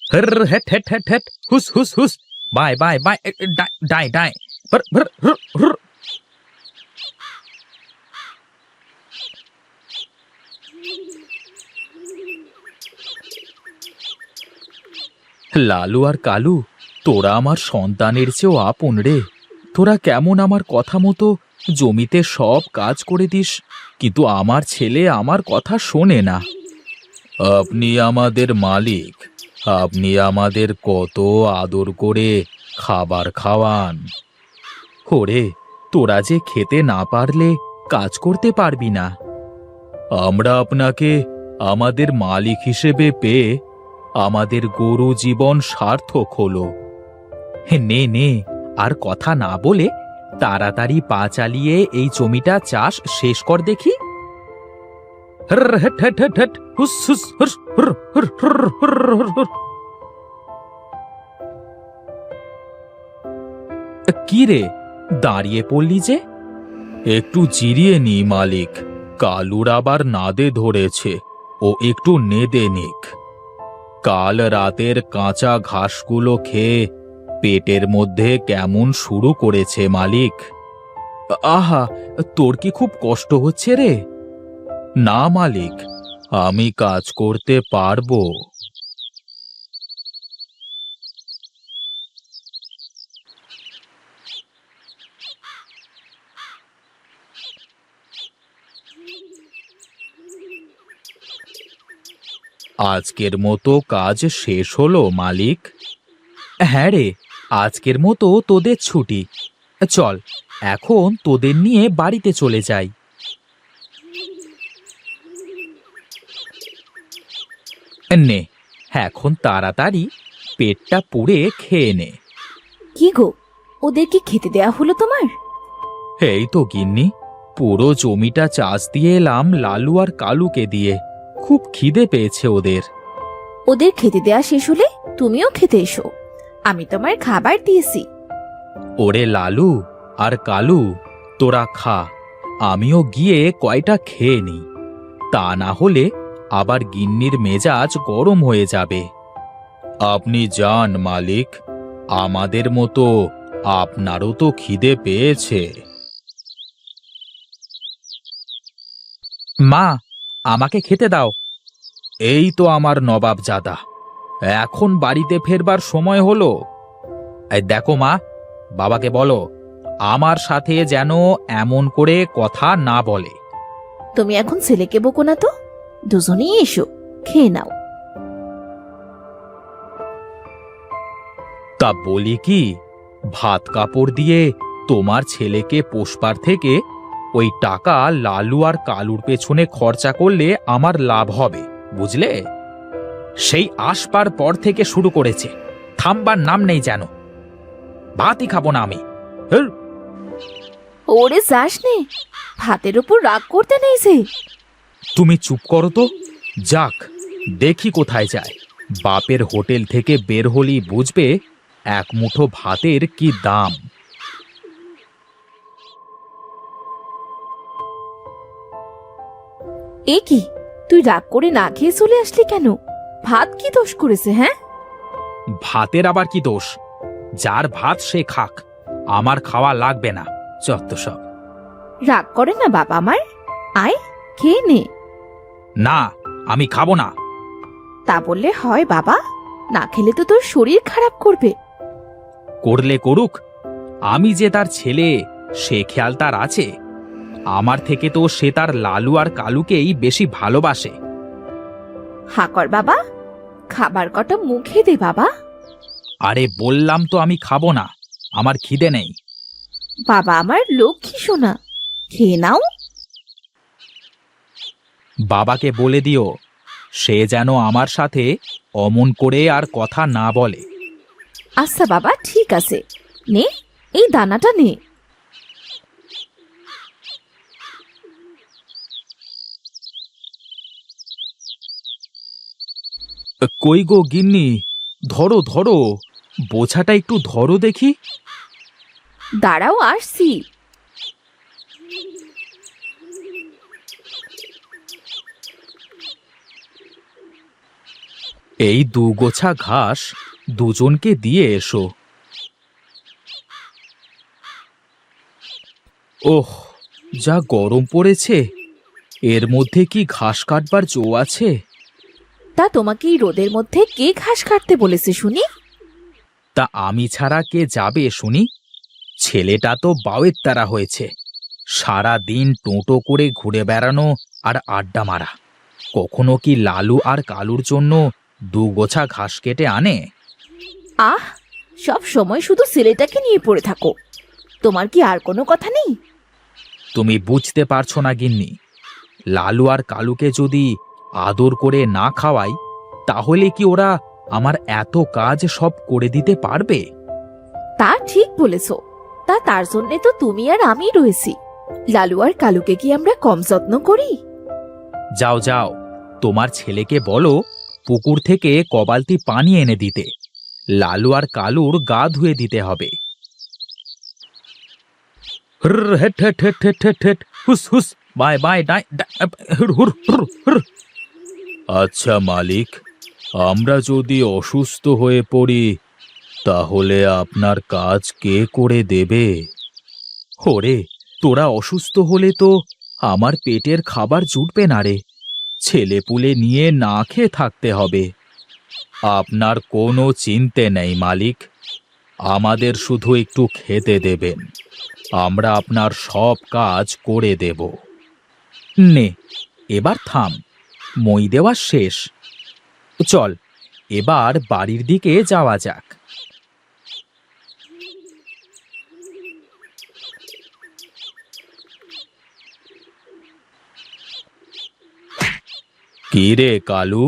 हर हेट हेट हेट हेट हुस हुस हुस बाय बाय बाय डाय डाय डाय भर भर हुर हुर। লালু আর কালু, তোরা আমার সন্তানের চেয়েও আপন রে। তোরা কেমন আমার কথা মতো জমিতে সব কাজ করে দিস, কিন্তু আমার ছেলে আমার কথা শোনে না। আপনি আমাদের মালিক, আপনি আমাদের কত আদর করে খাবার খাওয়ান। ওরে, তোরা যে খেতে না পারলে কাজ করতে পারবি না। আমরা আপনাকে আমাদের মালিক হিসেবে পেয়ে আমাদের গরু জীবন সার্থক হলো। নে নে, আর কথা না বলে তাড়াতাড়ি পা চালিয়ে এই জমিটা চাষ শেষ কর দেখি। হর হট হট হট হট হুস হুস হুর হুর হুর হুর হুর হুর হুর। কি রে, দাঁড়িয়ে পড়লি যে? একটু জিরিয়ে নি মালিক, কালুর আবার নাদে ধরেছে, ও একটু নেদে নিক। কাল রাতের কাঁচা ঘাসগুলো খেয়ে পেটের মধ্যে কেমন শুরু করেছে মালিক। আহা, তোর কি খুব কষ্ট হচ্ছে রে? না মালিক, আমি কাজ করতে পারবো। আজকের মতো কাজ শেষ হলো মালিক। হ্যাঁ রে, আজকের মতো তোদের ছুটি। চল, এখন তোদের নিয়ে বাড়িতে চলে যাই। নে, এখন তাড়াতাড়ি পেটটা পুড়ে খেয়ে নে। কি গো, ওদেরকে খেতে দেয়া হলো তোমার? এই তো গিন্নি, পুরো জমিটা চাষ দিয়ে এলাম লালু আর কালুকে দিয়ে। খুব খিদে পেয়েছে ওদের। ওদের খেতে দেয়া শেষ হলে তুমিও খেতে এসো, আমি তোমার খাবার দিয়েছি। ওরে লালু আর কালু, তোরা খা, আমিও গিয়ে কয়টা খেয়ে নিই। তা না হলে আবার গিন্নির মেজাজ গরম হয়ে যাবে। আপনি যান মালিক, আমাদের মতো আপনারও তো খিদে পেয়েছে। মা, আমাকে খেতে দাও। এই তো আমার নবাবজাদা, এখন বাড়িতে ফেরবার সময় হলো। এই দেখো মা, বাবাকে বলো আমার সাথে যেন এমন করে কথা না বলে। তুমি এখন ছেলেকে বকো না তো, দুজনেই এসো, খেয়ে নাও। তা বলি কি, ভাত কাপড় দিয়ে তোমার ছেলেকে পোষবার থেকে ওই টাকা লালু আর কালুর পেছনে খরচা করলে আমার লাভ হবে, বুঝলে? সেই আসবার পর থেকে শুরু করেছে, থামবার নাম নেই যেন। ভাতই খাবো না আমি। হুর। ওরে যাস নে, ভাতের উপর রাগ করতে নেই যে। তুমি চুপ করো তো, যাক দেখি কোথায় যায়। বাপের হোটেল থেকে বের হলেই বুঝবে এক মুঠো ভাতের কি দাম। এ কি, তুই রাগ করে না খেয়ে চলে আসলি কেন? ভাত কি দোষ করেছে? হ্যাঁ, ভাতের আবার কি দোষ? যার ভাত সে খাক, আমার খাওয়া লাগবে না। যত সব। রাগ করে না বাবা আমার, আয় খেয়ে নে। না, আমি খাবো না। তা বললে হয় বাবা, না খেলে তো তোর শরীর খারাপ করবে। করলে করুক, আমি যে তার ছেলে সে খেয়াল তার আছে। আমার থেকে তো সে তার লালু আর কালুকেই বেশি ভালোবাসে। হাকর বাবা, খাবার কটা মুখে দে বাবা। আরে বললাম তো আমি খাবো না, আমার খিদে নেই। বাবা আমার লক্ষ্মী সোনা, খেয়ে নাও। বাবাকে বলে দিও সে যেন আমার সাথে অমন করে আর কথা না বলে। আচ্ছা বাবা, ঠিক আছে, নে এই দানাটা নে। কই গো গিন্নি, ধরো ধরো, বোঝাটা একটু ধরো দেখি। দাঁড়াও, আসছি। এই দুগোছা ঘাস দুজনকে দিয়ে এসো। ওহ, যা গরম পড়েছে! এর মধ্যে কি ঘাস কাটবার জো আছে? তা তোমাকে এই রোদের মধ্যে কে ঘাস কাটতে বলেছে শুনি? তা আমি ছাড়া কে যাবে শুনি? ছেলেটা তো বাউের তারা হয়েছে। সারা দিন টোটো করে ঘুরে বেড়ানো আর আড্ডা মারা। কখনো কি লালু আর কালুর জন্য দুগোছা ঘাস কেটে আনে? আহ, সব সময় শুধু ছেলেটাকে নিয়ে পড়ে থাকো। তোমার কি আর কোনো কথা নেই? তুমি বুঝতে পারছো না গিন্নি। লালু আর কালুকে যদি আদর করে না খাওয়াই, তাহলে কি ওরা আমার এত কাজ সব করে দিতে পারবে? তা ঠিক বলেছ। তার জন্যে তো তুমি আর আমি রয়েছি। লালু আর কালুকে কি আমরা কম যত্ন করি? যাও যাও, তোমার ছেলেকে বলো পুকুর থেকে কবালতি পানি এনে দিতে। লালু আর কালুর গা ধুয়ে দিতে হবে। হুর, হেট হেট হেট হেট হেট হেট, হুস হুস, বাই বাই ডাই হুর হুর হুর হুর। আচ্ছা মালিক, আমরা যদি অসুস্থ হয়ে পড়ি তাহলে আপনার কাজ কে করে দেবে? ওরে, তোরা অসুস্থ হলে তো আমার পেটের খাবার জুটবে না রে। ছেলেপুলে নিয়ে না খেয়ে থাকতে হবে। আপনার কোনো চিন্তে নেই মালিক, আমাদের শুধু একটু খেতে দেবেন, আমরা আপনার সব কাজ করে দেব। নে, এবার থাম, মই দেওয়া শেষ। চল, এবার বাড়ির দিকে যাওয়া যাক। কি রে কালু,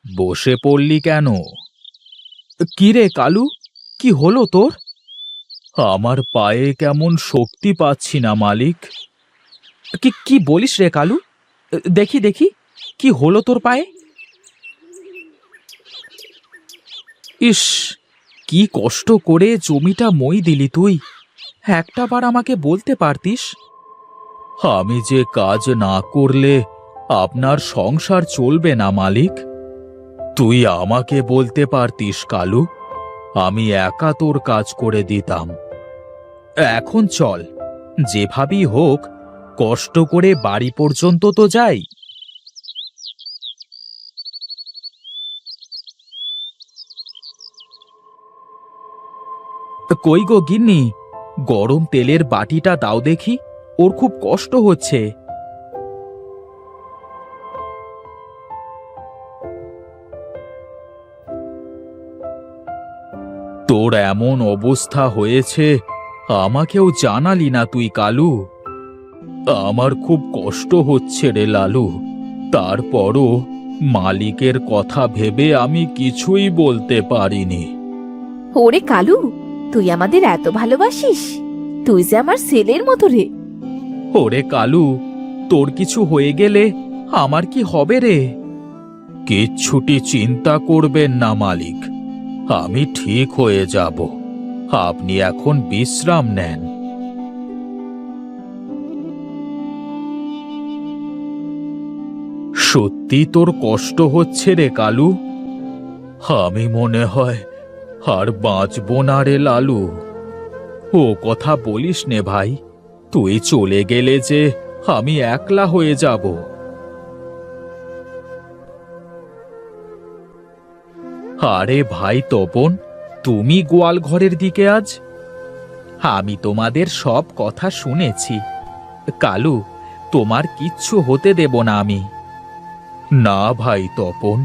বসে পড়লি কেন? কি রে কালু, কি হলো তোর? আমার পায়ে কেমন শক্তি পাচ্ছি না মালিক। কি কি বলিস রে কালু? দেখি দেখি, কি হলো তোর পায়ে? ইস, কি কষ্ট করে জমিটা মই দিলি তুই! একটা বার আমাকে বলতে পারতিস। আমি যে কাজ না করলে আপনার সংসার চলবে না মালিক। তুই আমাকে বলতে পারতিস কালু, আমি একা তোর কাজ করে দিতাম। এখন চল, যেভাবেই হোক কষ্ট করে বাড়ি পর্যন্ত তো যাই। কই গো গিন্নি, গরম তেলের বাটিটা দাও দেখি, ওর খুব কষ্ট হচ্ছে। তোর এমন অবস্থা হয়েছে, আমাকেও জানালি না তুই কালু। আমার খুব কষ্ট হচ্ছে রে লালু, তারপরও মালিকের কথা ভেবে আমি কিছুই বলতে পারিনি। ওরে কালু, তুই আমাদের এত ভালোবাসিস? তুই যে আমার ছেলের মতো রে। ওরে কালু, তোর কিছু হয়ে গেলে আমার কি হবে রে? কিচ্ছুটি চিন্তা করবেন না মালিক, আমি ঠিক হয়ে যাব। আপনি এখন বিশ্রাম নেন। সত্যি তোর কষ্ট হচ্ছে রে কালু? আমি মনে হয় আর বাঁচব না রে লালু। ও কথা বলিস নে ভাই, তুই চলে গেলে যে আমি একলা হয়ে যাব। আরে ভাই তপন, তুমি গোয়াল ঘরের দিকে আজ? আমি তোমাদের সব কথা শুনেছি কালু, তোমার কিচ্ছু হতে দেব না আমি। না ভাই তপন,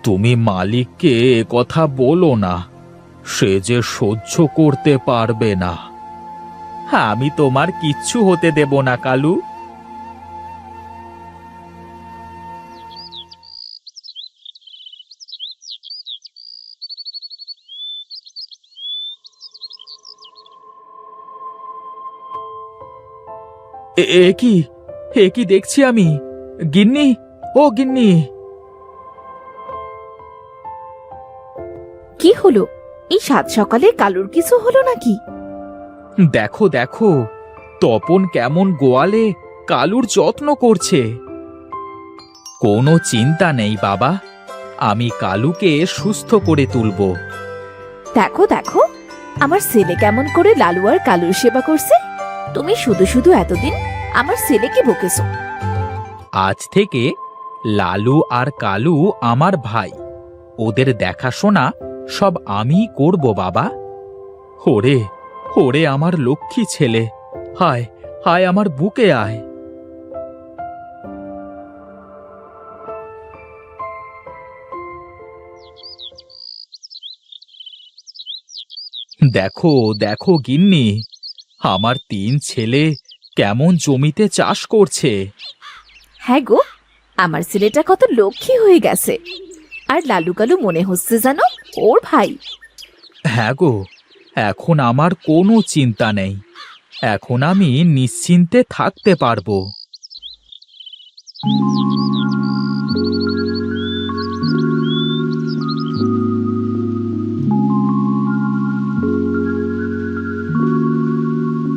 তুমি মালিককে এ কথা বলো না, সে যে সহ্য করতে পারবে না। আমি তোমার কিচ্ছু হতে দেব না কালু। এ কি, এ কি দেখছি আমি? গিন্নি, ও গিন্নি! কি হলো? এই সাত সকালে কালুর কিছু হলো নাকি? দেখো দেখো, তপন কেমন গোয়ালে কালুর যত্ন করছে। কোনো চিন্তা নেই বাবা, আমি কালুকে সুস্থ করে তুলব। দেখো দেখো, আমার ছেলে কেমন করে লালু আর কালুর সেবা করছে। তুমি শুধু শুধু এতদিন আমার ছেলেকে বকেছো। আজ থেকে লালু আর কালু আমার ভাই, ওদের দেখাশোনা সব আমিই করব বাবা। ওরে ওরে আমার লক্ষ্মী ছেলে, হায় হায় আমার বুকে আয়। দেখো দেখো গিন্নি, আমার 3 ছেলে কেমন জমিতে চাষ করছে। হ্যাঁ গো, আমার ছেলেটা কত লক্ষ্মী হয়ে গেছে। আর লালু কালু মনে হচ্ছে যেন ওর ভাই। হ্যাঁ গো, এখন আমার কোনো চিন্তা নেই, এখন আমি নিশ্চিন্তে থাকতে পারবো।